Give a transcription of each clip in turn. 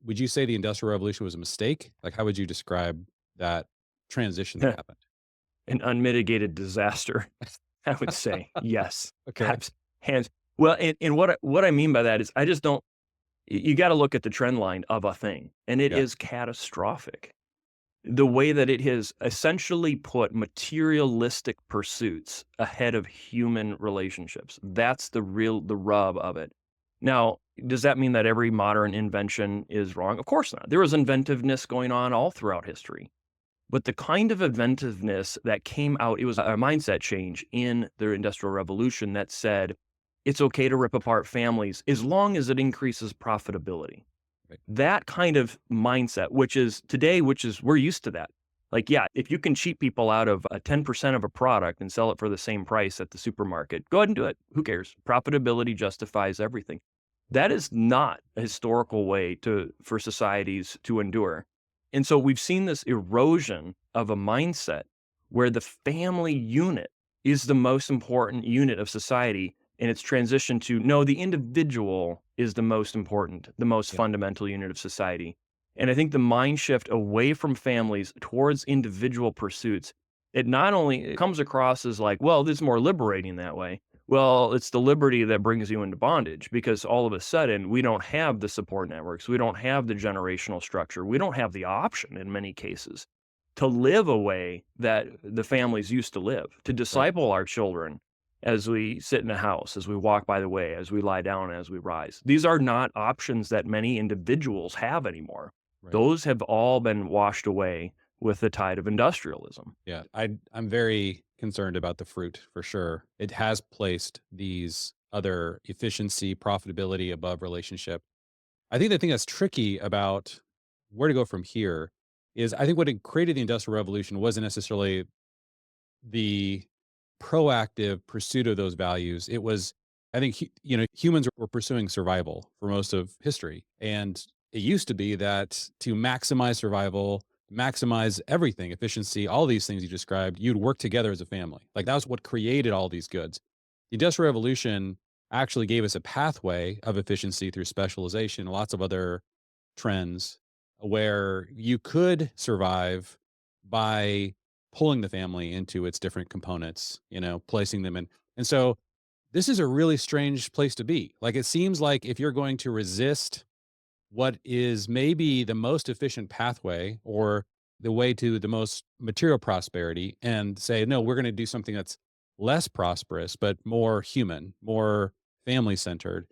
would you say the Industrial Revolution was a mistake? Like, how would you describe that transition that happened? An unmitigated disaster, I would say. Yes. Okay. Abs hands well, and what I mean by that is I just don't you gotta look at the trend line of a thing, and it Yeah. is catastrophic. The way that it has essentially put materialistic pursuits ahead of human relationships. That's the rub of it. Now, does that mean that every modern invention is wrong? Of course not. There was inventiveness going on all throughout history. But the kind of inventiveness that came out, it was a mindset change in the Industrial Revolution that said, it's okay to rip apart families as long as it increases profitability. Right. That kind of mindset, which is today, which is we're used to that. Like, yeah, if you can cheat people out of 10% of a product and sell it for the same price at the supermarket, go ahead and do it. Who cares? Profitability justifies everything. That is not a historical way for societies to endure. And so we've seen this erosion of a mindset where the family unit is the most important unit of society, and it's transitioned to no, the individual is the most important, the most Yeah. fundamental unit of society. And I think the mind shift away from families towards individual pursuits, it not only it comes across as like, well, this is more liberating that way. Well, it's the liberty that brings you into bondage because all of a sudden we don't have the support networks. We don't have the generational structure. We don't have the option in many cases to live a way that the families used to live, to Right. disciple our children as we sit in a house, as we walk by the way, as we lie down, as we rise. These are not options that many individuals have anymore. Right. Those have all been washed away with the tide of industrialism. Yeah. I'm very concerned about the fruit for sure. It has placed these other efficiency, profitability above relationship. I think the thing that's tricky about where to go from here is I think what it created the Industrial Revolution wasn't necessarily the proactive pursuit of those values. It was, I think, humans were pursuing survival for most of history. And it used to be that to maximize survival, maximize everything, efficiency, all these things you described, you'd work together as a family. Like that was what created all these goods. The Industrial Revolution actually gave us a pathway of efficiency through specialization, lots of other trends where you could survive by pulling the family into its different components, placing them in. And so this is a really strange place to be. Like it seems like if you're going to resist what is maybe the most efficient pathway or the way to the most material prosperity and say, no, we're going to do something that's less prosperous, but more human, more family centered.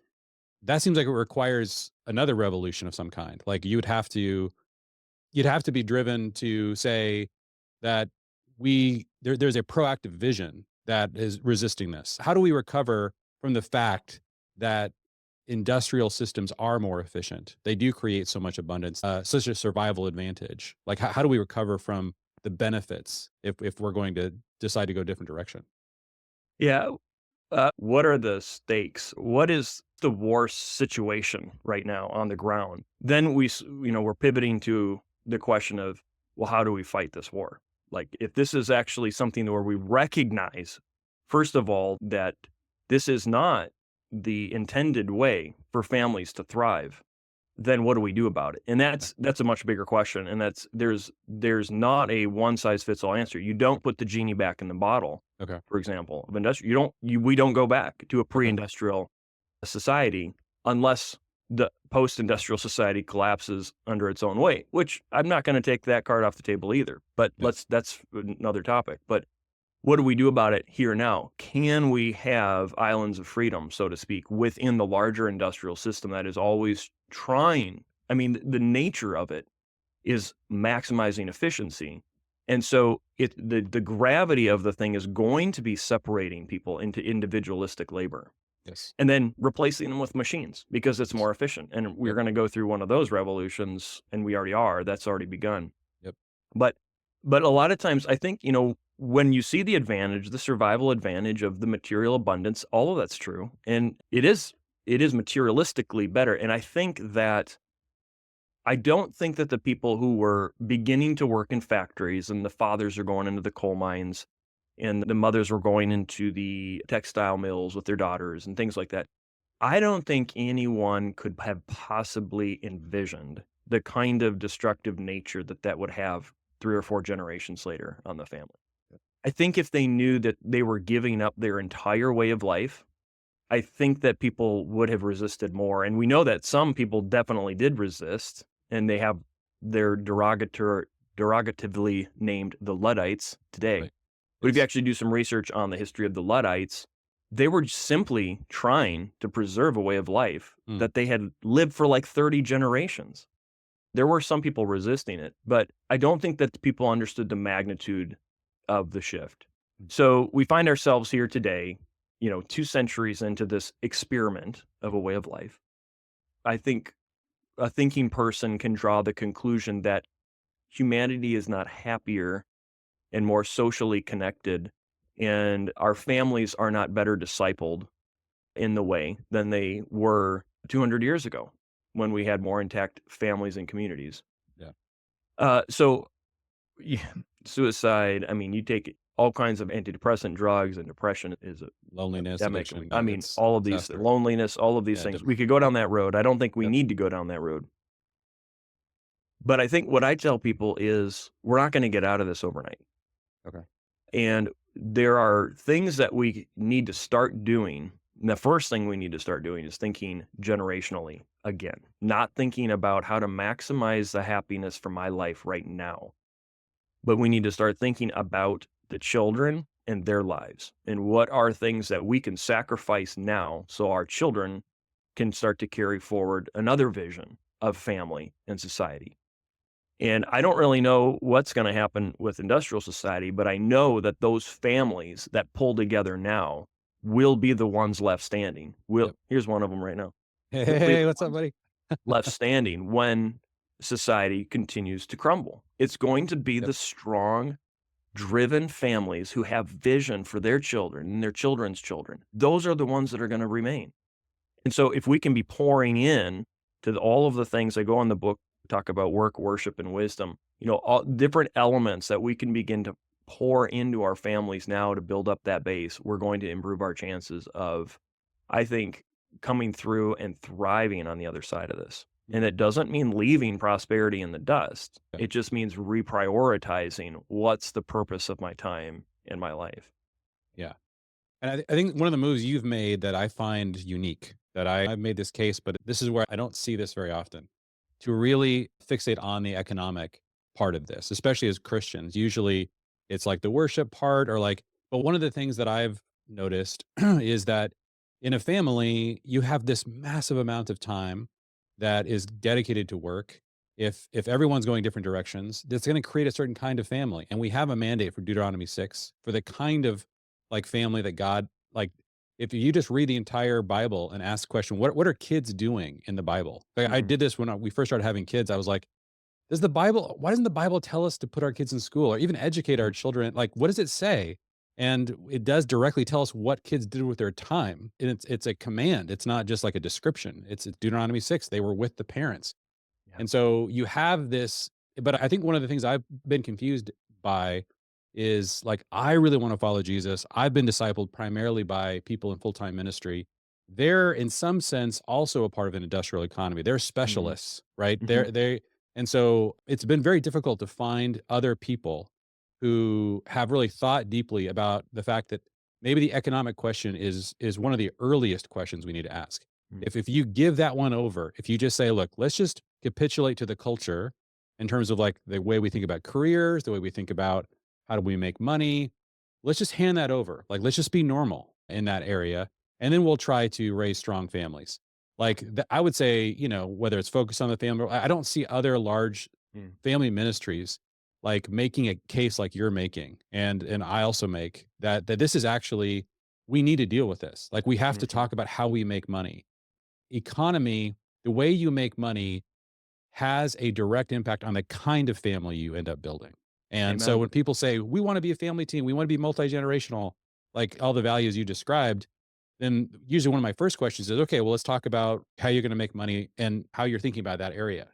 That seems like it requires another revolution of some kind. Like you'd have to be driven to say that there's a proactive vision that is resisting this. How do we recover from the fact that industrial systems are more efficient? They do create so much abundance, such a survival advantage. Like how do we recover from the benefits if we're going to decide to go a different direction? Yeah. What are the stakes? What is the war situation right now on the ground? Then we're pivoting to the question of, well, how do we fight this war? Like, if this is actually something where we recognize, first of all, that this is not the intended way for families to thrive, then what do we do about it? And Yeah. that's a much bigger question. And there's not a one size fits all answer. You don't put the genie back in the bottle, Okay. for example, of industrial. We don't go back to a Okay. pre-industrial society unless the post-industrial society collapses under its own weight, which I'm not going to take that card off the table either. But Yeah. that's another topic. But what do we do about it here now? Can we have islands of freedom, so to speak, within the larger industrial system that is always trying? I mean, the nature of it is maximizing efficiency. And so the gravity of the thing is going to be separating people into individualistic labor Yes. and then replacing them with machines because it's Yes. more efficient. And we're Yep. going to go through one of those revolutions, and we already are. That's already begun. Yep. But but a lot of times I think, when you see the advantage, the survival advantage of the material abundance, all of that's true. And it is materialistically better. And I don't think that the people who were beginning to work in factories and the fathers are going into the coal mines and the mothers were going into the textile mills with their daughters and things like that. I don't think anyone could have possibly envisioned the kind of destructive nature that that would have 3 or 4 generations later on the family. I think if they knew that they were giving up their entire way of life, I think that people would have resisted more, and we know that some people definitely did resist, and they have their derogatively named the Luddites today. Right. But if you Yes. actually do some research on the history of the Luddites, they were simply trying to preserve a way of life Mm. that they had lived for like 30 generations. There were some people resisting it, but I don't think that people understood the magnitude of the shift. Mm. So we find ourselves here today, 2 centuries into this experiment of a way of life. I think a thinking person can draw the conclusion that humanity is not happier and more socially connected, and our families are not better discipled in the way than they were 200 years ago when we had more intact families and communities. Yeah. So yeah, suicide, I mean, you take all kinds of antidepressant drugs, and depression is a Loneliness, epidemic. addiction. I Yeah. mean, It's all of these disaster. loneliness, all of these Yeah. things. We could go down that road. I don't think we Yep. need to go down that road. But I think what I tell people is we're not gonna get out of this overnight. Okay. And there are things that we need to start doing. And the first thing we need to start doing is thinking generationally again, not thinking about how to maximize the happiness for my life right now, but we need to start thinking about the children and their lives and what are things that we can sacrifice now so our children can start to carry forward another vision of family and society. And I don't really know what's gonna happen with industrial society, but I know that those families that pull together now will be the ones left standing. Will Yep. Here's one of them right now. Hey, Will hey, be hey, the what's up, ones buddy? left standing when society continues to crumble. It's going to be Yep. the strong, driven families who have vision for their children and their children's children. Those are the ones that are gonna remain. And so if we can be pouring in to all of the things that go in the book, talk about work, worship, and wisdom, all different elements that we can begin to pour into our families now to build up that base, we're going to improve our chances of, I think, coming through and thriving on the other side of this. Mm. And it doesn't mean leaving prosperity in the dust. Yeah. It just means reprioritizing what's the purpose of my time in my life. Yeah. And I think one of the moves you've made that I find unique, that I've made this case, but this is where I don't see this very often, to really fixate on the economic part of this, especially as Christians. Usually it's like the worship part or like, but one of the things that I've noticed is that in a family, you have this massive amount of time that is dedicated to work. If everyone's going different directions, that's going to create a certain kind of family. And we have a mandate for Deuteronomy 6 for the kind of like family that God like if you just read the entire Bible and ask the question, what are kids doing in the Bible? Like, I Mhm. did this when we first started having kids. I was like, does the Bible why doesn't the Bible tell us to put our kids in school or even educate our children? Like, what does it say? And it does directly tell us what kids did with their time. And it's a command. It's not just like a description. It's Deuteronomy 6. They were with the parents. Yeah. And so you have this, but I think one of the things I've been confused by is like, I really want to follow Jesus. I've been discipled primarily by people in full time ministry. They're in some sense also a part of an industrial economy. They're Mhm. specialists, right? Mhm. And so it's been very difficult to find other people who have really thought deeply about the fact that maybe the economic question is one of the earliest questions we need to ask. Mm. If you give that one over, if you just say, look, let's just capitulate to the culture in terms of like the way we think about careers, the way we think about how do we make money, let's just hand that over. Like, let's just be normal in that area. And then we'll try to raise strong families. Like, I would say, whether it's focused on the family, I don't see other large Mm. family ministries like making a case like you're making. And I also make that this is actually, we need to deal with this. Like, we have to Mhm. talk about how we make money. Economy, the way you make money has a direct impact on the kind of family you end up building. And so Amen. when people say, we want to be a family team, we want to be multi-generational, like all the values you described, then usually one of my first questions is, okay, well, let's talk about how you're going to make money and how you're thinking about that area.